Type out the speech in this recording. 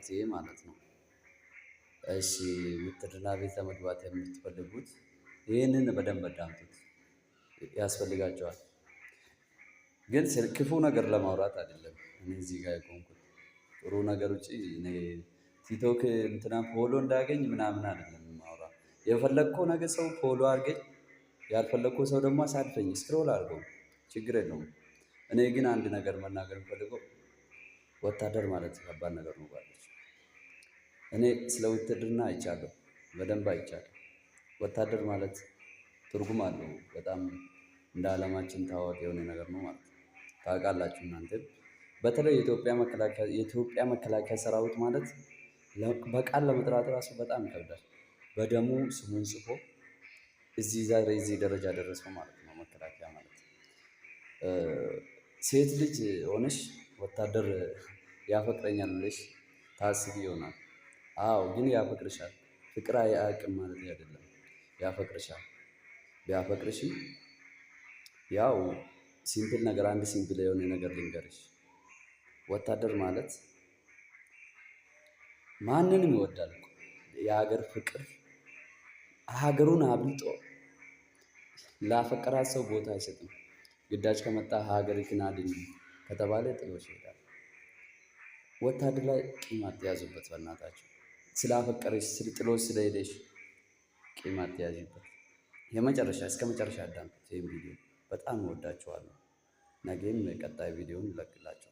ጊዜ ማለት ነው። እሺ ውትድርና ቤት ለመግባት የምትፈልጉት ይህንን በደንብ አዳምጡት፣ ያስፈልጋቸዋል። ግን ክፉ ነገር ለማውራት አይደለም እኔ እዚህ ጋር የቆምኩት። ጥሩ ነገር ውጪ እኔ ቲክቶክ እንትና ፎሎ እንዳያገኝ ምናምን አይደለም የማወራ። የፈለግከው ነገር ሰው ፎሎ አድርገኝ፣ ያልፈለግከው ሰው ደግሞ አሳልፈኝ፣ ስክሮል አድርገው፣ ችግር የለውም። እኔ ግን አንድ ነገር መናገር የምፈልገው ወታደር ማለት ከባድ ነገር ነው ባለች። እኔ ስለ ውትድርና አይቻለሁ፣ በደንብ አይቻለሁ። ወታደር ማለት ትርጉም አለው። በጣም እንደ ዓለማችን ታዋቂ የሆነ ነገር ነው ማለት ነው። ታውቃላችሁ እናንተም። በተለይ የኢትዮጵያ መከላከያ ሰራዊት ማለት በቃል ለመጥራት ራሱ በጣም ይከብዳል። በደሙ ስሙን ጽፎ እዚህ ዛሬ እዚህ ደረጃ ደረሰው ማለት ነው መከላከያ ማለት። ሴት ልጅ ሆነሽ ወታደር ያፈቅረኛል ብለሽ ታስቢ ይሆናል። አዎ ግን ያፈቅርሻል። ፍቅር አያውቅም ማለት አይደለም። ያፈቅርሻል። ቢያፈቅርሽም ያው ሲምፕል ነገር አንድ ሲምፕል የሆነ ነገር ልንገርሽ። ወታደር ማለት ማንንም ይወዳል እኮ የሀገር ፍቅር ሀገሩን አብልጦ ላፈቀራት ሰው ቦታ አይሰጥም። ግዳጅ ከመጣ ሀገርህን አድን ከተባለ ጥሎሽ ይሄዳል። ወታደር ላይ ቂም አትያዙበት በእናታችሁ። ስላፈቀረሽ ጥሎሽ ስለሄደሽ ቂም አትያዥበት። የመጨረሻ እስከ መጨረሻ አዳምጡት ይሄን ቪዲዮ። በጣም እወዳችኋለሁ። ነገም ቀጣይ ቪዲዮን እለቅላችኋለሁ።